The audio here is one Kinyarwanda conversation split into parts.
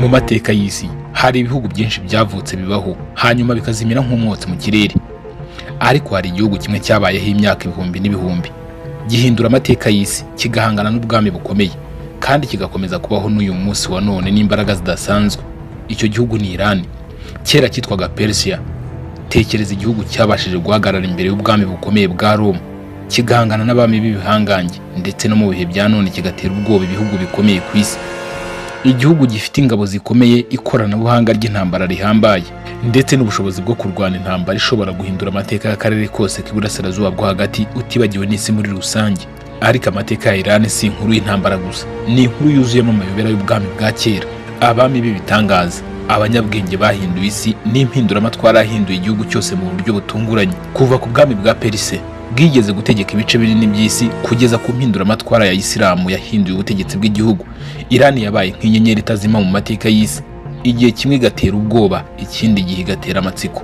Mu mateka y'isi hari ibihugu byinshi byavutse bibaho hanyuma bikazimira nk'umwotsi mu kirere, ariko hari igihugu kimwe cyabayeho imyaka ibihumbi n'ibihumbi gihindura amateka y'isi, kigahangana n'ubwami bukomeye kandi kigakomeza kubaho n'uyu munsi wa none n'imbaraga zidasanzwe. Icyo gihugu ni Iran, kera cyitwaga Persia. Tekereza igihugu cyabashije guhagarara imbere y'ubwami bukomeye bwa Roma, kigahangana n'abami b'ibihangange ndetse no mu bihe bya none kigatera ubwoba ibihugu bikomeye ku isi. Igihugu gifite ingabo zikomeye, ikoranabuhanga ry'intambara rihambaye ndetse n'ubushobozi bwo kurwana intambara ishobora guhindura amateka y'akarere kose k'iburasirazuba bwo hagati, utibagiwe n'isi muri rusange. Ariko amateka ya Iran si inkuru y'intambara gusa, ni inkuru yuzuyemo amayobera y'ubwami bwa kera, abami b'ibitangaza, abanyabwenge bahinduye isi n'impinduramatwara yahinduye igihugu cyose mu buryo butunguranye, kuva ku bwami bwa Perse bwigeze gutegeka ibice binini by'isi kugeza ku mpinduramatwara ya Isilamu yahinduye ubutegetsi bw'igihugu. Iran yabaye nk'inyenyeri itazima mu mateka y'isi, igihe kimwe igatera ubwoba, ikindi gihe igatera amatsiko.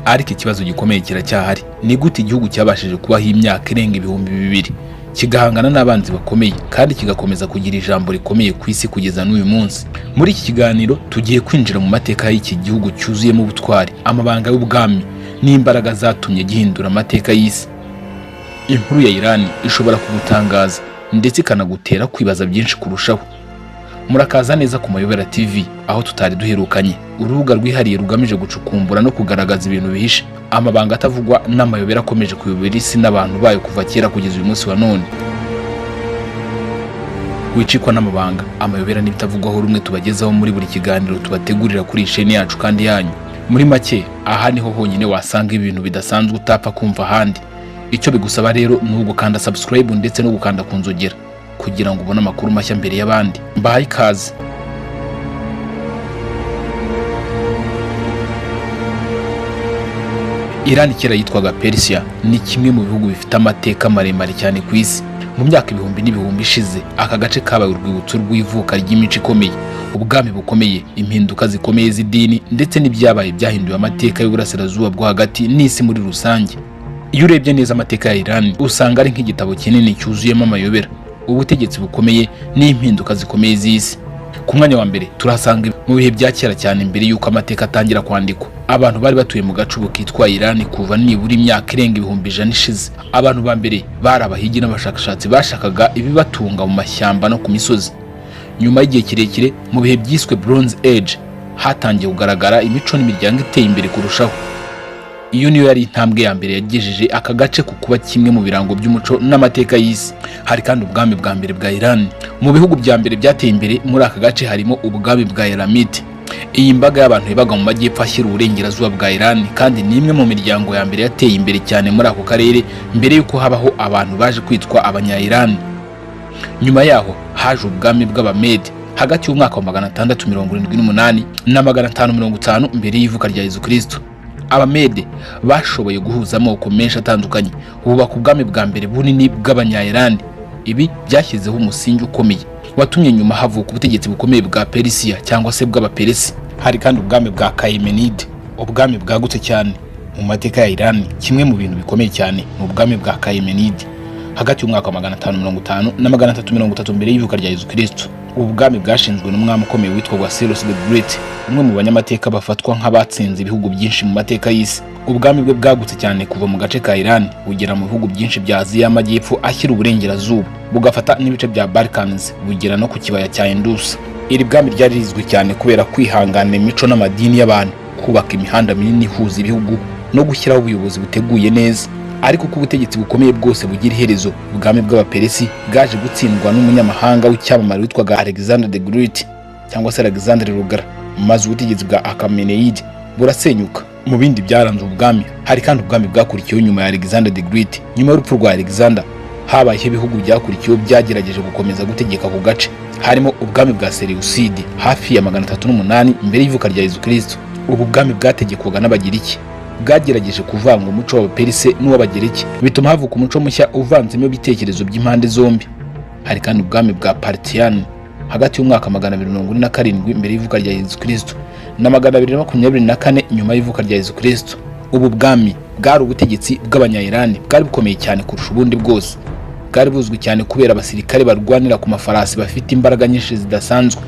Ariko ikibazo gikomeye kiracyahari: ni gute igihugu cyabashije kubaho imyaka irenga ibihumbi 2000 kigahangana n'abanzi bakomeye kandi kigakomeza kugira ijambo rikomeye ku isi kugeza n'uyu munsi? Muri iki kiganiro tugiye kwinjira mu mateka y'iki gihugu cyuzuyemo ubutwari, amabanga y'ubwami n'imbaraga zatumye gihindura amateka y'isi. Inkuru ya Iran ishobora kugutangaza ndetse ikanagutera kwibaza byinshi kurushaho. Murakaza neza ku Mayobera TV, aho tutari duherukanye, urubuga rwihariye rugamije gucukumbura no kugaragaza ibintu bihishe, amabanga atavugwa n'amayobera akomeje kuyobera isi n'abantu bayo kuva kera kugeza uyu munsi wa none. Wicikwa n'amabanga, amayobera n'ibitavugwaho rumwe tubagezaho muri buri kiganiro tubategurira kuri isheni yacu kandi yanyu. Muri make, aha niho honyine wasanga ibintu bidasanzwe utapfa kumva ahandi. Icyo bigusaba rero ni ugukanda subscribe ndetse no gukanda ku nzogera kugira ngo ubone amakuru mashya mbere y'abandi. Mbahaye ikaze. Iran kera yitwaga Persia, ni kimwe mu bihugu bifite amateka maremare cyane ku isi. Mu myaka ibihumbi n'ibihumbi ishize, aka gace kabaye urwibutso rw'ivuka ry'imico ikomeye, ubwami bukomeye, impinduka zikomeye z'idini ndetse n'ibyabaye byahinduye amateka y'uburasirazuba bwo hagati n'isi muri rusange. Iyo urebye neza amateka ya Iran usanga ari nk'igitabo kinini cyuzuyemo amayobera, ubutegetsi bukomeye n'impinduka zikomeye z'isi. Ku mwanya wa mbere turahasanga mu bihe bya kera cyane, mbere y'uko amateka atangira kwandikwa, abantu bari batuye mu gacubo kitwa Iran kuva nibura imyaka irenga ibihumbi 100 ishize. Abantu ba mbere bari abahigi n'abashakashatsi bashakaga ibibatunga mu mashyamba no ku misozi. Nyuma y'igihe kirekire, mu bihe byiswe Bronze Age, hatangiye kugaragara imico n'imiryango iteye imbere kurushaho. Iyo niyo yari intambwe ya mbere yagejeje aka gace ku kuba kimwe mu birango by'umuco n'amateka y'isi. Hari kandi ubwami bwa mbere bwa Iran. Mu bihugu bya mbere byateye imbere muri aka gace harimo ubwami bwa Elamite. Iyi mbaga y'abantu yabaga mu majyepfo ashyira uburengerazuba bwa Iran, kandi ni imwe mu miryango ya mbere yateye imbere cyane muri ako karere mbere y'uko habaho abantu baje kwitwa abanya-Iran. Nyuma yaho haje ubwami bw'Abamede hagati y'umwaka wa 678 na 550 mbere y'ivuka rya Yezu Kristo. Abamede bashoboye guhuza amoko menshi atandukanye, bubaka ubwami bwa mbere bunini bw'abanya-Iran. Ibi byashyizeho umusingi ukomeye watumye nyuma havuka ubutegetsi bukomeye bwa Persia cyangwa se bw'Abaperesi. Hari kandi ubwami bwa Achaemenid, ubwami bwagutse cyane mu mateka ya Iran. Kimwe mu bintu bikomeye cyane mu ubwami bwa Achaemenid hagati y'umwaka wa 550 na 330 mbere y'ivuka rya Yezu Kristo. Ubu bwami bwashinzwe n'umwami ukomeye witwa Cyrus the Great, umwe mu banyamateka bafatwa nk'abatsinze ibihugu byinshi mu mateka y'isi. Ubwami bwe bwagutse cyane kuva mu gace ka Iran bugera mu bihugu byinshi bya Aziya y'Amajyepfo ashyira uburengerazuba, bugafata n'ibice bya Balkans, bugera no ku kibaya cya Indus. Iri bwami ryari rizwi cyane kubera kwihangana imico n'amadini y'abantu, kubaka imihanda minini ihuza ibihugu no gushyiraho ubuyobozi buteguye neza. Ariko ko ubutegetsi bukomeye bwose bugira iherezo, ubwami bw'Abaperesi bwaje gutsindwa n'umunyamahanga w'icyamamare witwaga Alexander the Great cyangwa se Alexander Rugara, maze ubutegetsi bwa Achaemenid burasenyuka. Mu bindi byaranze ubwami hari kandi ubwami bwakurikiyeho nyuma ya Alexander the Great. Nyuma y'urupfu rwa Alexander habayeho ibihugu byakurikiyeho byagerageje gukomeza gutegeka ku gace, harimo ubwami bwa Seleucid hafi ya 308 mbere y'ivuka rya Yezu Kristo. Ubu bwami bwategekwaga n'Abagiriki, bwagerageje kuvanga umuco w'Abaperse n'uw'Abagereki, bituma havuka umuco mushya uvanzemo ibitekerezo by'impande zombi. Hari kandi ubwami bwa Parthian hagati y'umwaka 247 mbere y'ivuka rya Yezu Kristo na 224 nyuma y'ivuka rya Yezu Kristo. Ubu bwami bwari ubutegetsi bw'abanya-Iran, bwari bukomeye cyane kurusha ubundi bwose. Bwari buzwi cyane kubera abasirikare barwanira ku mafarasi bafite imbaraga nyinshi zidasanzwe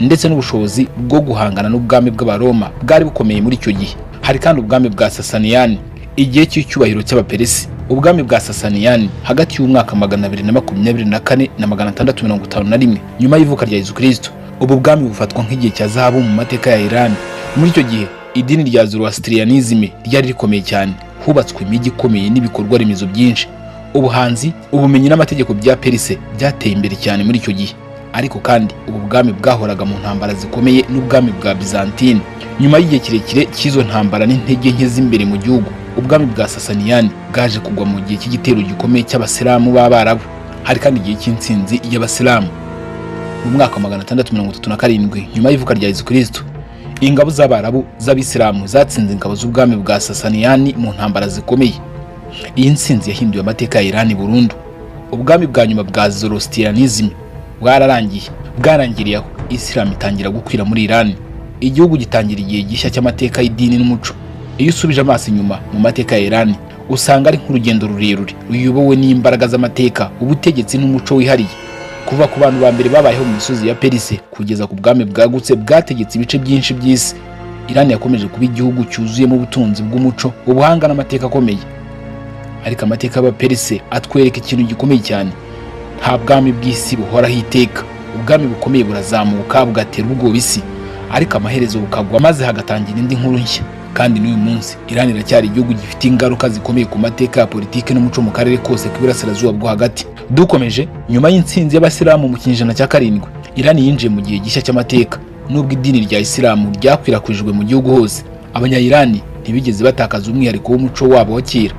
ndetse n'ubushobozi bwo guhangana n'ubwami bw'Abaroma bwari bukomeye muri icyo gihe. Hari kandi ubwami bwa Sasaniyani, igihe cy'icyubahiro cy'Abaperesi. Ubwami bwa Sasaniyani hagati y'umwaka 224 na 651 nyuma y'ivuka rya Yesu Kristo. Ubu bwami bufatwa nk'igihe cya zahabu mu mateka ya Iran. Muri icyo gihe idini rya Zoroastrianism ryari rikomeye cyane, hubatswe imijyi ikomeye n'ibikorwa remezo byinshi. Ubuhanzi, ubumenyi n'amategeko bya Perse byateye imbere cyane muri icyo gihe. Ariko kandi ubu bwami bwahoraga mu ntambara zikomeye n'ubwami bwa Byzantine. Nyuma y'igihe kirekire cy'izo ntambara n'intege nke z'imbere mu gihugu, ubwami bwa Sasaniyani bwaje kugwa mu gihe cy'igitero gikomeye cy'Abasilamu b'Abarabu. Hari kandi igihe cy'intsinzi y'Abasilamu mu mwaka wa 637 nyuma y'ivuka rya Yesu Kristo. Ingabo z'Abarabu z'Abisilamu zatsinze ingabo z'ubwami bwa Sasaniyani mu ntambara zikomeye. Iyi ntsinzi yahinduye amateka ya Iran burundu. Ubwami bwa nyuma bwa Zoroastrianism bwarangiriye aho Islam itangira gukwira muri Iran. Igihugu gitangira igihe gishya cy'amateka y'idini n'umuco. Iyo usubije amaso inyuma mu mateka ya Iran, usanga ari nk'urugendo rurerure ruyobowe n'imbaraga z'amateka, ubutegetsi n'umuco wihariye. Kuva ku bantu ba mbere babayeho mu misozi ya Perse kugeza ku bwami bwagutse bwategetse ibice byinshi by'isi, Iran yakomeje kuba igihugu cyuzuyemo ubutunzi bw'umuco, ubuhanga n'amateka akomeye. Ariko amateka y'Abaperse atwereka ikintu gikomeye cyane: nta bwami bw'isi buhoraho iteka. Ubwami bukomeye burazamuka bugatera ubwoba isi, ariko amaherezo bukagwa maze hagatangira indi nkuru nshya. Kandi n'uyu munsi Iran iracyari igihugu gifite ingaruka zikomeye ku mateka ya politiki n'umuco mu karere kose k'Iburasirazuba bwo hagati. Dukomeje, nyuma y'intsinzi y'Abasilamu mu kinyejana cya 7, Iran yinjiye mu gihe gishya cy'amateka. Nubwo idini rya Isilamu ryakwirakwijwe mu gihugu hose, Abanya-Iran ntibigeze batakaza umwihariko w'umuco wabo wa kera.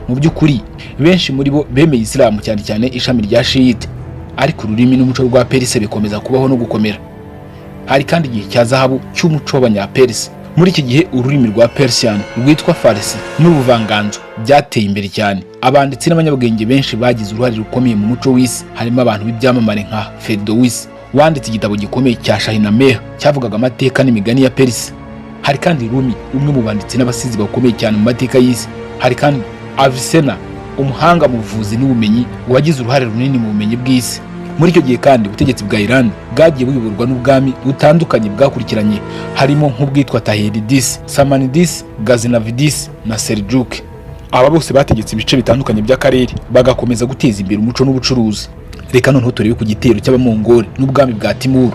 Mu by'ukuri benshi muri bo bemeye Isilamu, cyane cyane ishami rya Shiite, ariko ururimi n'umuco rwa Perse bikomeza kubaho no gukomera. Hari kandi igihe cya zahabu cy'umuco w'Abanya-Perse. Muri iki gihe ururimi rwa Persian rwitwa Farsi n'ubuvanganzo byateye imbere cyane. Abanditsi n'abanyabwenge benshi bagize uruhare rukomeye mu muco w'isi. Harimo abantu b'ibyamamare nka Ferdowsi wanditse igitabo gikomeye cya Shahnameh cyavugaga amateka n'imigani ya Perse. Hari kandi Rumi, umwe mu banditsi n'abasizi bakomeye cyane mu mateka y'isi. Hari kandi Avicenna, umuhanga mu buvuzi n'ubumenyi wagize uruhare runini mu bumenyi bw'isi. Muri icyo gihe kandi ubutegetsi bwa Iran bwagiye buyoborwa n'ubwami butandukanye bwakurikiranye, harimo nk'ubwitwa Tahiridis, Samanidis, Ghaznavidis na Seljuk. Aba bose bategetse ibice bitandukanye by'akarere, bagakomeza guteza imbere umuco n'ubucuruzi. Reka noneho turebe ku gitero cy'Abamongoli n'ubwami bwa Timur.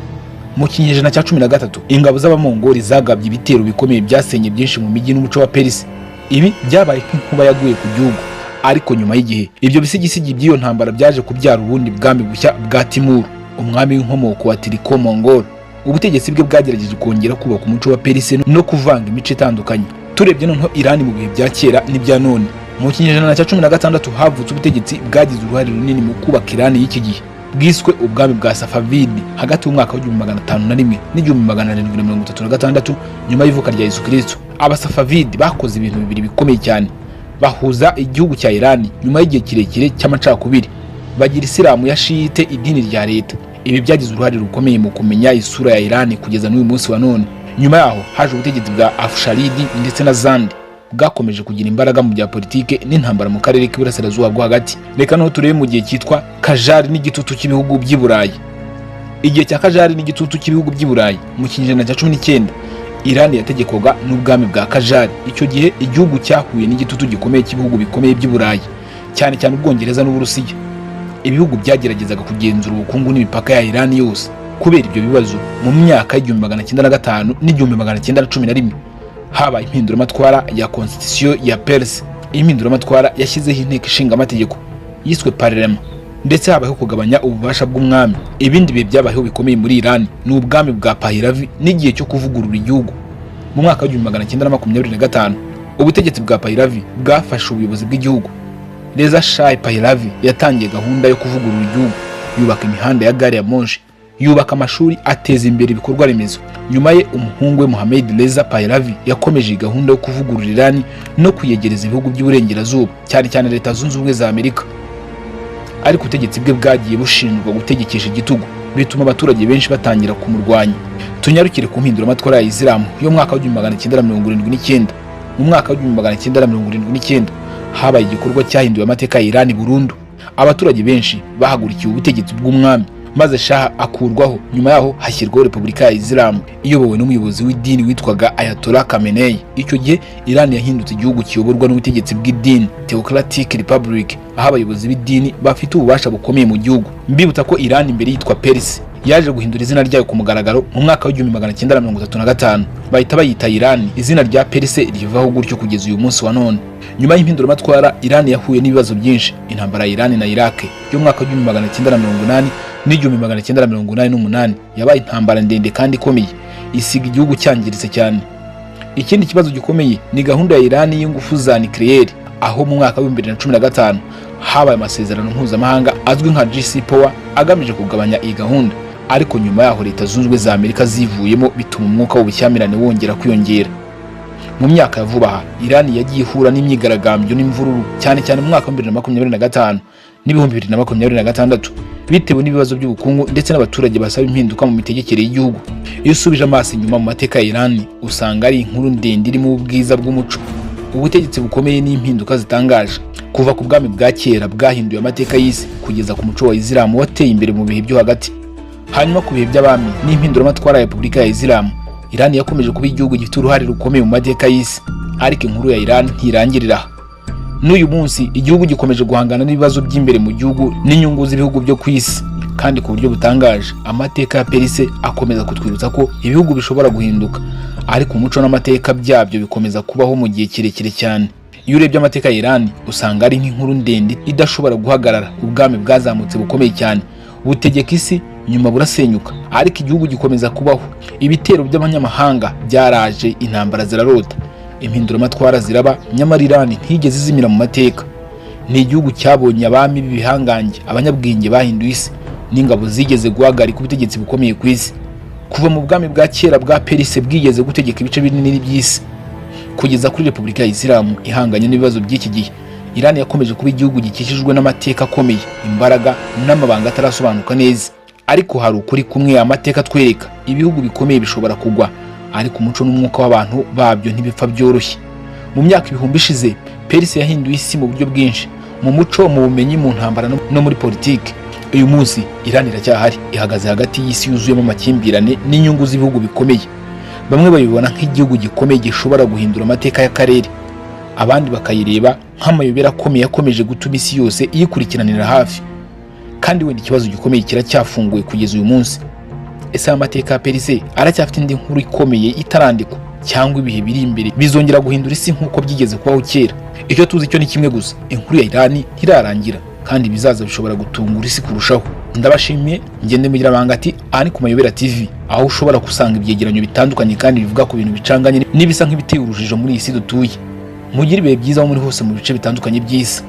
Mu kinyejana cya 13 ingabo z'Abamongoli zagabye ibitero bikomeye byasenye byinshi mu mijyi n'umuco wa Perse. Ibi byabaye nk'inkuba yaguye ku gihugu. Ariko nyuma y'igihe ibyo bisigisigi by'iyo ntambara byaje kubyara ubundi bwami bushya bwa Timur, umwami w'inkomoko wa Turko-Mongol. Ubutegetsi bwe bwagerageje kongera kubaka umuco wa Perse no kuvanga imico itandukanye. Turebye noneho Iran mu bihe bya kera n'ibya none, mu kinyejana cya 16 havutse ubutegetsi bwagize uruhare runini mu kubaka Iran y'iki gihe, bwiswe ubwami bwa Safavid hagati y'umwaka wa 1501 n'1736 nyuma y'ivuka rya Yesu Kristo. Abasafavid bakoze ibintu bibiri bikomeye cyane: bahuza igihugu cya Iran nyuma y'igihe kirekire cy'amacakubiri, bagira Isilamu ya Shiite idini rya leta. Ibi byagize uruhare rukomeye mu kumenya isura ya Iran kugeza n'uyu munsi wa none. Nyuma yaho haje ubutegetsi bwa Afsharidi ndetse na Zandi, bwakomeje kugira imbaraga mu bya politike n'intambara mu karere k'Iburasirazuba bwo hagati. Reka no turebe mu gihe cyitwa Kajari n'igitutu cy'ibihugu by'i Burayi. Igihe cya Kajari n'igitutu cy'ibihugu by'i Burayi mu kinyejana cya 19, Iran yategekwaga n'ubwami bwa Kajari. Icyo gihe igihugu cyahuye n'igitutu gikomeye cy'ibihugu bikomeye by'i Burayi, cyane cyane Ubwongereza n'Uburusiya. Ibihugu byageragezaga kugenzura ubukungu n'imipaka ya Iran yose. Kubera ibyo bibazo, mu myaka y'1905 n'1911 habaye impinduramatwara ya Constitution ya Perse. Impinduramatwara yashyizeho inteko ishinga amategeko yiswe Parlement, ndetse habayeho kugabanya ububasha bw'umwami. Ibindi bihe byabayeho bikomeye muri Iran ni ubwami bwa Pahlavi n'igihe cyo kuvugurura igihugu. Mu mwaka wa 1925 ubutegetsi bwa Pahlavi bwafashe ubuyobozi bw'igihugu. Reza Shah Pahlavi yatangiye gahunda yo kuvugurura igihugu, yubaka imihanda ya gari ya moshi, yubaka amashuri, ateza imbere ibikorwa remezo. Nyuma ye umuhungu we Mohammad Reza Pahlavi yakomeje gahunda yo kuvugurura Iran no kuyegereza ibihugu by'uburengerazuba, cyane cyane Leta Zunze Ubumwe za Amerika. Ariko ubutegetsi bwe bwagiye bushinjwa gutegekesha igitugu, bituma abaturage benshi batangira kumurwanya. Tunyarukire ku mpinduramatwara ya Isilamu yo mwaka wa 1979. Mu mwaka wa 1979 habaye igikorwa cyahinduye amateka ya Iran burundu. Abaturage benshi bahagurikiye ubutegetsi bw'umwami, maze Shah akurwaho. Nyuma yaho hashyirwaho Repubulika ya Isilamu iyobowe n'umuyobozi w'idini witwaga Ayatollah Khamenei. Icyo gihe Iran yahindutse igihugu kiyoborwa n'ubutegetsi bw'idini, Theocratic Republic, aho abayobozi b'idini bafite ububasha bukomeye mu gihugu. Mbibutsa ko Iran imbere yitwa Perse yaje guhindura izina ryayo ku mugaragaro mu mwaka wa 1935, bahita bayita Iran. Izina rya Perse rivaho gutyo kugeza uyu munsi wa none. Nyuma y'impinduramatwara, Iran yahuye n'ibibazo byinshi. Intambara ya Iran na Iraq yo mwaka wa 1980 n'1988 yabaye intambara ndende kandi ikomeye, isiga igihugu cyangiritse cyane. Ikindi kibazo gikomeye ni gahunda ya Iran y'ingufu za nucleaire, aho mu mwaka wa 2015 habaye amasezerano mpuzamahanga azwi nka GC Power agamije kugabanya iyi gahunda, ariko nyuma yaho Leta Zunze Ubumwe za Amerika zivuyemo bituma umwuka w'ubushyamirane wongera kwiyongera. Mu myaka ya vuba aha, Iran yagiye ihura n'imyigaragambyo n'imvururu cyane cyane mu mwaka wa 2025 n'ibihumbi 2026 bitewe n'ibibazo by'ubukungu ndetse n'abaturage basaba impinduka mu mitegekere y'igihugu. Iyo usubije amaso inyuma mu mateka ya Iran, usanga ari inkuru ndende irimo ubwiza bw'umuco, ubutegetsi bukomeye n'impinduka zitangaje. Kuva ku bwami bwa kera bwahinduye amateka y'isi kugeza ku muco wa Isilamu wateye imbere mu bihe byo hagati. Hanyuma ku bihe by'abami n'impinduramatwara ya Repubulika ya Isilamu, Iran yakomeje kuba igihugu gifite uruhare rukomeye mu mateka y'isi. Ariko inkuru ya Iran ntirangirira aha. N'uyu munsi igihugu gikomeje guhangana n'ibibazo by'imbere mu gihugu n'inyungu z'ibihugu byo ku isi, kandi ku buryo butangaje amateka ya Perse akomeza kutwibutsa ko ibihugu bishobora guhinduka, ariko umuco n'amateka byabyo bikomeza kubaho mu gihe kirekire cyane. Iyo urebye amateka ya Iran usanga ari nk'inkuru ndende idashobora guhagarara. Ubwami bwazamutse bukomeye cyane, butegeka isi, nyuma burasenyuka, ariko igihugu gikomeza kubaho. Ibitero by'abanyamahanga byaraje, intambara zirarota, impinduramatwara ziraba, nyamara Iran ntigeze izimira mu mateka. Ni igihugu cyabonye abami b'ibihangange, abanyabwenge bahinduye isi, n'ingabo zigeze guhagarika ubutegetsi bukomeye ku isi. Kuva mu bwami bwa kera bwa Perse bwigeze gutegeka ibice binini by'isi, kugeza kuri Repubulika ya Isilamu ihanganye n'ibibazo by'iki gihe, Iran yakomeje kuba igihugu gikikijwe n'amateka akomeye, imbaraga n'amabanga atarasobanuka neza. Ariko hari ukuri kumwe amateka twereka: ibihugu bikomeye bishobora kugwa, ariko umuco n'umwuka w'abantu babyo ntibipfa byoroshye. Mu myaka ibihumbi ishize, Perse yahinduye isi mu buryo bwinshi, mu muco, mu bumenyi, mu ntambara no muri politiki. Uyu munsi Iran iracyahari, ihagaze hagati y'isi yuzuyemo amakimbirane n'inyungu z'ibihugu bikomeye. Bamwe bayibona nk'igihugu gikomeye gishobora guhindura amateka y'akarere, abandi bakayireba nk'amayobera akomeye akomeje gutuma isi yose iyikurikiranira hafi. Kandi wenda ikibazo gikomeye kiracyafunguye kugeza uyu munsi: ese amateka ya Perse aracyafite indi nkuru ikomeye itarandikwa, cyangwa ibihe biri imbere bizongera guhindura isi nk'uko byigeze kubaho kera? Icyo tuzi cyo ni kimwe gusa: inkuru ya Iran ntirarangira, kandi bizaza bishobora gutungura isi kurushaho. Ndabashimiye, ngende mugira banga ati aha ni ku Mayobera TV, aho ushobora gusanga ibyegeranyo bitandukanye kandi bivuga ku bintu bicanganye n'ibisa nk'ibiteye urujijo muri iyi si dutuye. Mugire ibihe byiza aho muri hose mu bice bitandukanye by'isi.